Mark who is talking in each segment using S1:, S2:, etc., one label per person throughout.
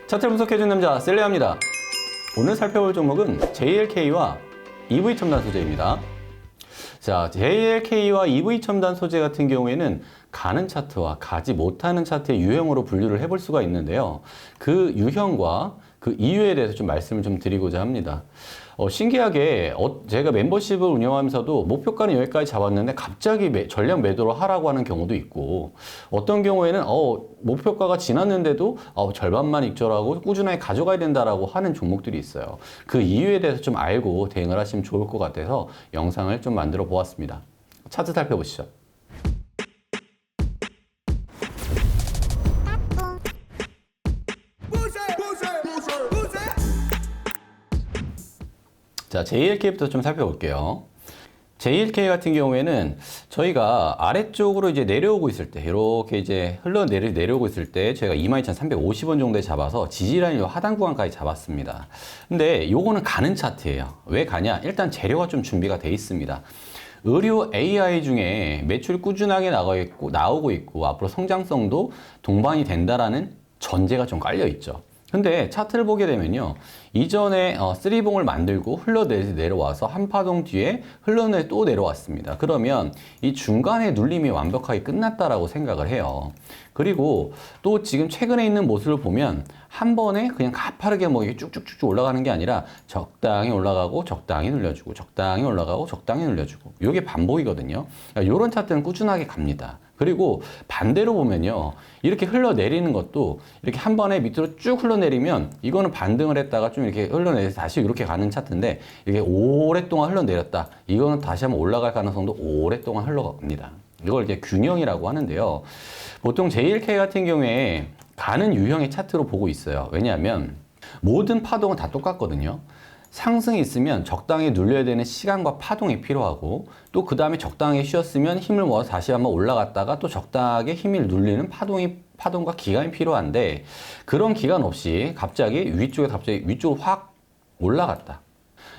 S1: 차트 분석해준 남자 셀레아입니다. 오늘 살펴볼 종목은 JLK와 EV 첨단 소재입니다. 자, JLK와 EV 첨단 소재 같은 경우에는 가는 차트와 가지 못하는 차트의 유형으로 분류를 해볼 수가 있는데요. 그 유형과 그 이유에 대해서 좀 말씀을 좀 드리고자 합니다. 신기하게 제가 멤버십을 운영하면서도 목표가는 여기까지 잡았는데 갑자기 전량 매도를 하라고 하는 경우도 있고, 어떤 경우에는 목표가가 지났는데도 절반만 익절하고 꾸준하게 가져가야 된다라고 하는 종목들이 있어요. 그 이유에 대해서 좀 알고 대응을 하시면 좋을 것 같아서 영상을 좀 만들어 보았습니다. 차트 살펴보시죠. 자, JLK부터 좀 살펴볼게요. JLK 같은 경우에는 저희가 아래쪽으로 이제 내려오고 있을 때, 이렇게 이제 내려오고 있을 때 저희가 22,350원 정도에 잡아서 지지라인으로 하단 구간까지 잡았습니다. 근데 요거는 가는 차트예요. 왜 가냐? 일단 재료가 좀 준비가 돼 있습니다. 의료 AI 중에 매출 꾸준하게 나오고 있고 앞으로 성장성도 동반이 된다라는 전제가 좀 깔려 있죠. 근데 차트를 보게 되면요, 이전에 쓰리봉을 만들고 내려와서 한 파동 뒤에 흘러내려 또 내려왔습니다. 그러면 이 중간에 눌림이 완벽하게 끝났다라고 생각을 해요. 그리고 또 지금 최근에 있는 모습을 보면 한 번에 그냥 가파르게 뭐 이게 쭉쭉쭉 올라가는 게 아니라 적당히 올라가고 적당히 눌려주고 적당히 올라가고 적당히 눌려주고, 이게 반복이거든요. 이런 차트는 꾸준하게 갑니다. 그리고 반대로 보면요, 이렇게 흘러내리는 것도 이렇게 한 번에 밑으로 쭉 흘러내리면 이거는 반등을 했다가 좀 이렇게 흘러내려서 다시 이렇게 가는 차트인데, 이게 오랫동안 흘러내렸다, 이거는 다시 한번 올라갈 가능성도 오랫동안 흘러갑니다. 이걸 이제 균형이라고 하는데요. 보통 JLK 같은 경우에 가는 유형의 차트로 보고 있어요. 왜냐하면 모든 파동은 다 똑같거든요. 상승이 있으면 적당히 눌려야 되는 시간과 파동이 필요하고, 또 그 다음에 적당히 쉬었으면 힘을 모아서 다시 한번 올라갔다가 또 적당하게 힘을 눌리는 파동과 기간이 필요한데, 그런 기간 없이 갑자기 위쪽으로 확 올라갔다.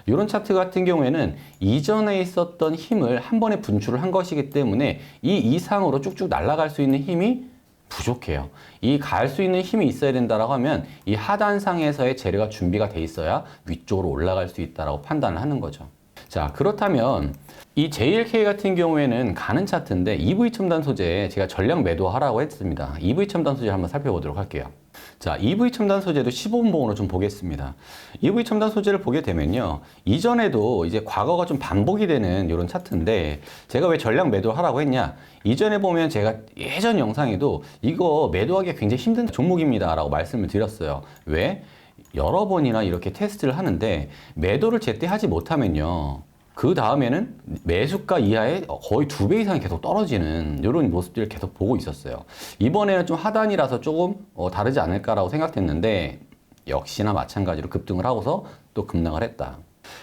S1: 이런 차트 같은 경우에는 이전에 있었던 힘을 한 번에 분출을 한 것이기 때문에 이 이상으로 쭉쭉 날아갈 수 있는 힘이 부족해요. 이 갈 수 있는 힘이 있어야 된다라고 하면 이 하단상에서의 재료가 준비가 돼 있어야 위쪽으로 올라갈 수 있다라고 판단을 하는 거죠. 자, 그렇다면 이 JLK 같은 경우에는 가는 차트인데 EV 첨단 소재에 제가 전량 매도하라고 했습니다. EV 첨단 소재 한번 살펴보도록 할게요. 자, EV 첨단 소재도 15분봉으로 좀 보겠습니다. EV 첨단 소재를 보게 되면요, 이전에도 이제 과거가 좀 반복이 되는 이런 차트인데, 제가 왜 전량 매도하라고 했냐? 이전에 보면 제가 예전 영상에도 이거 매도하기가 굉장히 힘든 종목입니다 라고 말씀을 드렸어요. 왜? 여러 번이나 이렇게 테스트를 하는데 매도를 제때 하지 못하면요, 그 다음에는 매수가 이하에 거의 2배 이상이 계속 떨어지는 이런 모습들을 계속 보고 있었어요. 이번에는 좀 하단이라서 조금 다르지 않을까라고 생각했는데, 역시나 마찬가지로 급등을 하고서 또 급락을 했다.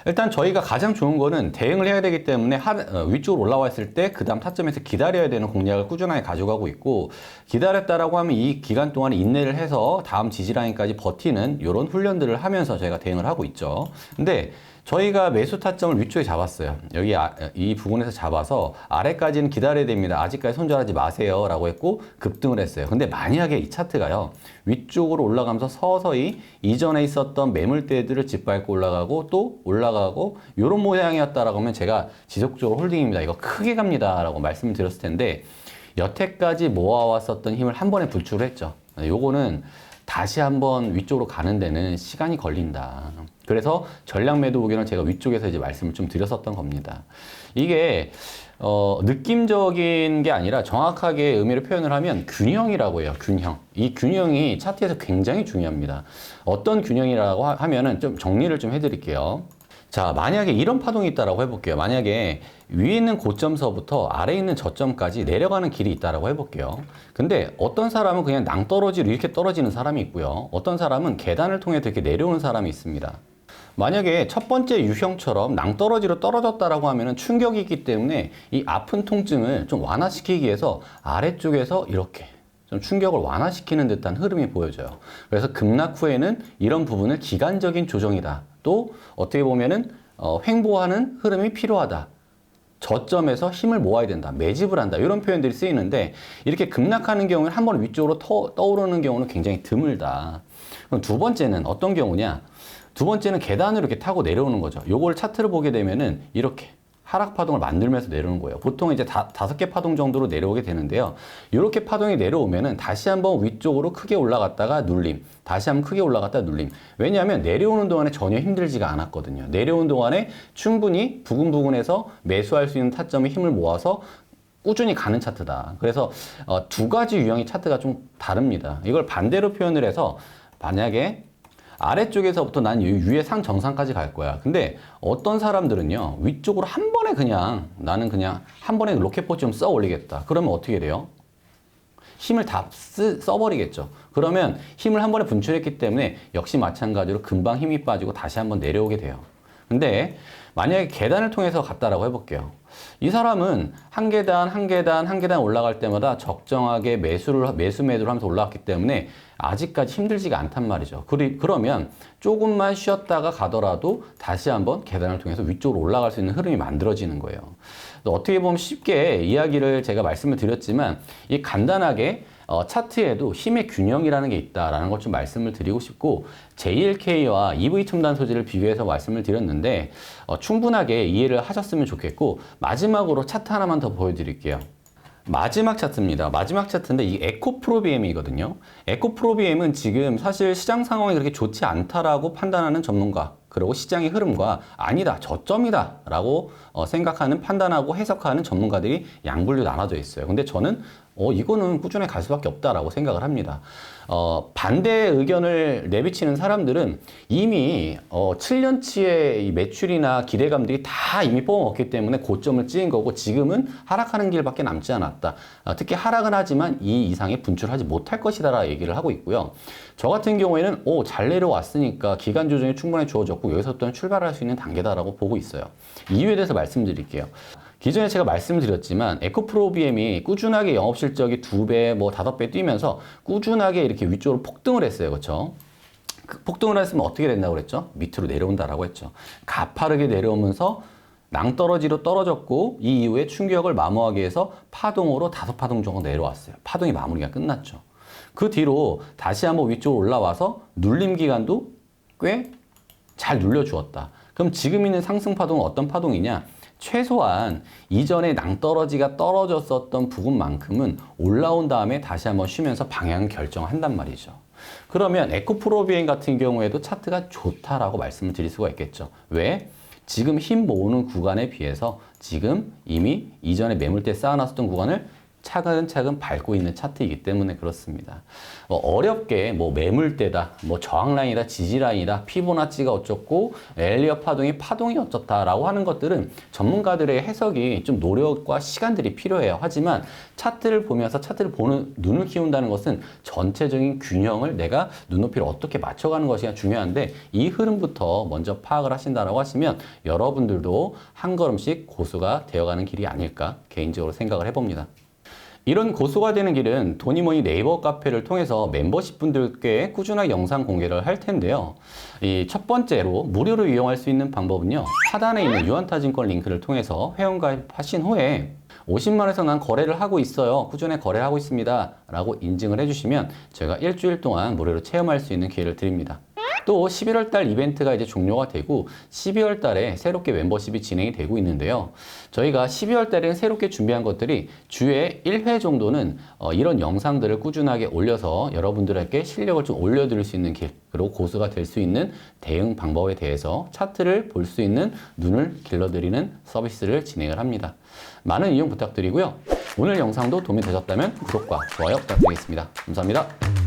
S1: 일단 저희가 가장 좋은 거는 대응을 해야 되기 때문에 위쪽으로 올라왔을 때 그 다음 타점에서 기다려야 되는 공략을 꾸준하게 가져가고 있고, 기다렸다라고 하면 이 기간 동안에 인내를 해서 다음 지지라인까지 버티는 이런 훈련들을 하면서 저희가 대응을 하고 있죠. 근데 저희가 매수 타점을 위쪽에 잡았어요. 여기 이 부분에서 잡아서 아래까지는 기다려야 됩니다. 아직까지 손절하지 마세요 라고 했고 급등을 했어요. 근데 만약에 이 차트가요, 위쪽으로 올라가면서 서서히 이전에 있었던 매물대들을 짓밟고 올라가고 또 올라가고 이런 모양이었다라고 하면 제가 지속적으로 홀딩입니다, 이거 크게 갑니다 라고 말씀을 드렸을 텐데, 여태까지 모아왔었던 힘을 한 번에 분출을 했죠. 요거는 다시 한번 위쪽으로 가는 데는 시간이 걸린다. 그래서 전량 매도 의견을 제가 위쪽에서 이제 말씀을 좀 드렸었던 겁니다. 이게 느낌적인 게 아니라 정확하게 의미를 표현을 하면 균형이라고 해요. 균형. 이 균형이 차트에서 굉장히 중요합니다. 어떤 균형이라고 하면은 좀 정리를 좀 해드릴게요. 자, 만약에 이런 파동이 있다라고 해볼게요. 만약에 위에 있는 고점서부터 아래에 있는 저점까지 내려가는 길이 있다라고 해볼게요. 근데 어떤 사람은 그냥 낭떠러지로 이렇게 떨어지는 사람이 있고요. 어떤 사람은 계단을 통해 이렇게 내려오는 사람이 있습니다. 만약에 첫 번째 유형처럼 낭떠러지로 떨어졌다라고 하면은 충격이 있기 때문에 이 아픈 통증을 좀 완화시키기 위해서 아래쪽에서 이렇게 좀 충격을 완화시키는 듯한 흐름이 보여져요. 그래서 급락 후에는 이런 부분을 기간적인 조정이다, 또 어떻게 보면은 횡보하는 흐름이 필요하다, 저점에서 힘을 모아야 된다, 매집을 한다, 이런 표현들이 쓰이는데, 이렇게 급락하는 경우에는 한 번 위쪽으로 떠오르는 경우는 굉장히 드물다. 그럼 두 번째는 어떤 경우냐? 두 번째는 계단으로 이렇게 타고 내려오는 거죠. 요걸 차트를 보게 되면은 이렇게 하락 파동을 만들면서 내려오는 거예요. 보통 이제 5개 파동 정도로 내려오게 되는데요. 이렇게 파동이 내려오면은 다시 한번 위쪽으로 크게 올라갔다가 눌림, 다시 한번 크게 올라갔다가 눌림. 왜냐하면 내려오는 동안에 전혀 힘들지가 않았거든요. 내려오는 동안에 충분히 부근부근해서 매수할 수 있는 타점에 힘을 모아서 꾸준히 가는 차트다. 그래서 두 가지 유형의 차트가 좀 다릅니다. 이걸 반대로 표현을 해서, 만약에 아래쪽에서부터 난 위에 상 정상까지 갈 거야. 근데 어떤 사람들은요, 위쪽으로 한 번에 나는 그냥 한 번에 로켓포 좀 써 올리겠다. 그러면 어떻게 돼요? 힘을 다 써버리겠죠. 그러면 힘을 한 번에 분출했기 때문에 역시 마찬가지로 금방 힘이 빠지고 다시 한번 내려오게 돼요. 근데 만약에 계단을 통해서 갔다라고 해볼게요. 이 사람은 한 계단 올라갈 때마다 적정하게 매수를 매도를 하면서 올라왔기 때문에 아직까지 힘들지가 않단 말이죠. 그러면 조금만 쉬었다가 가더라도 다시 한번 계단을 통해서 위쪽으로 올라갈 수 있는 흐름이 만들어지는 거예요. 어떻게 보면 쉽게 이야기를 제가 말씀을 드렸지만, 이 간단하게 차트에도 힘의 균형이라는 게 있다라는 걸 좀 말씀을 드리고 싶고, JLK와 EV 첨단 소재를 비교해서 말씀을 드렸는데 충분하게 이해를 하셨으면 좋겠고, 마지막으로 차트 하나만 더 보여드릴게요. 마지막 차트입니다. 마지막 차트인데 이 에코프로비엠이거든요. 에코프로비엠은 지금 사실 시장 상황이 그렇게 좋지 않다라고 판단하는 전문가, 그리고 시장의 흐름과 아니다, 저점이다 라고 생각하는, 판단하고 해석하는 전문가들이 양분류 나눠져 있어요. 근데 저는 이거는 꾸준히 갈 수밖에 없다라고 생각을 합니다. 반대 의견을 내비치는 사람들은 이미 7년치의 이 매출이나 기대감들이 다 이미 뽑아먹기 때문에 고점을 찍은 거고, 지금은 하락하는 길밖에 남지 않았다. 특히 하락은 하지만 이 이상의 분출하지 못할 것이다 라고 얘기를 하고 있고요. 저 같은 경우에는 잘 내려왔으니까 기간 조정이 충분히 주어졌고 여기서부터는 출발할 수 있는 단계다라고 보고 있어요. 이유에 대해서 말씀드릴게요. 기존에 제가 말씀을 드렸지만 에코프로비엠이 꾸준하게 영업실적이 2배, 5배 뛰면서 꾸준하게 이렇게 위쪽으로 폭등을 했어요. 그렇죠? 폭등을 했으면 어떻게 된다고 그랬죠? 밑으로 내려온다라고 했죠. 가파르게 내려오면서 낭떠러지로 떨어졌고, 이 이후에 충격을 마무하기 위해서 파동으로 5파동 정도 내려왔어요. 파동이 마무리가 끝났죠. 그 뒤로 다시 한번 위쪽으로 올라와서 눌림 기간도 꽤 잘 눌려주었다. 그럼 지금 있는 상승 파동은 어떤 파동이냐? 최소한 이전에 낭떠러지가 떨어졌었던 부분만큼은 올라온 다음에 다시 한번 쉬면서 방향을 결정한단 말이죠. 그러면 에코프로비엠 같은 경우에도 차트가 좋다라고 말씀을 드릴 수가 있겠죠. 왜? 지금 힘 모으는 구간에 비해서 지금 이미 이전에 매물대 쌓아놨었던 구간을 차근차근 밟고 있는 차트이기 때문에 그렇습니다. 어렵게 매물대다, 저항라인이다, 지지라인이다, 피보나치가 어쩌고, 엘리엇 파동이 어쩌다라고 하는 것들은 전문가들의 해석이 좀 노력과 시간들이 필요해요. 하지만 차트를 보면서 차트를 보는 눈을 키운다는 것은 전체적인 균형을 내가 눈높이를 어떻게 맞춰가는 것이 중요한데, 이 흐름부터 먼저 파악을 하신다라고 하시면 여러분들도 한 걸음씩 고수가 되어가는 길이 아닐까 개인적으로 생각을 해봅니다. 이런 고수가 되는 길은 도니모니 네이버 카페를 통해서 멤버십 분들께 꾸준하게 영상 공개를 할 텐데요. 이 첫 번째로 무료로 이용할 수 있는 방법은요, 하단에 있는 유한타증권 링크를 통해서 회원가입하신 후에 50만 원에서 난 거래를 하고 있어요, 꾸준히 거래를 하고 있습니다 라고 인증을 해주시면 저희가 일주일 동안 무료로 체험할 수 있는 기회를 드립니다. 또 11월 달 이벤트가 이제 종료가 되고 12월 달에 새롭게 멤버십이 진행이 되고 있는데요. 저희가 12월 달에는 새롭게 준비한 것들이 주에 1회 정도는 이런 영상들을 꾸준하게 올려서 여러분들에게 실력을 좀 올려드릴 수 있는 길, 그리고 고수가 될 수 있는 대응 방법에 대해서 차트를 볼 수 있는 눈을 길러드리는 서비스를 진행을 합니다. 많은 이용 부탁드리고요. 오늘 영상도 도움이 되셨다면 구독과 좋아요 부탁드리겠습니다. 감사합니다.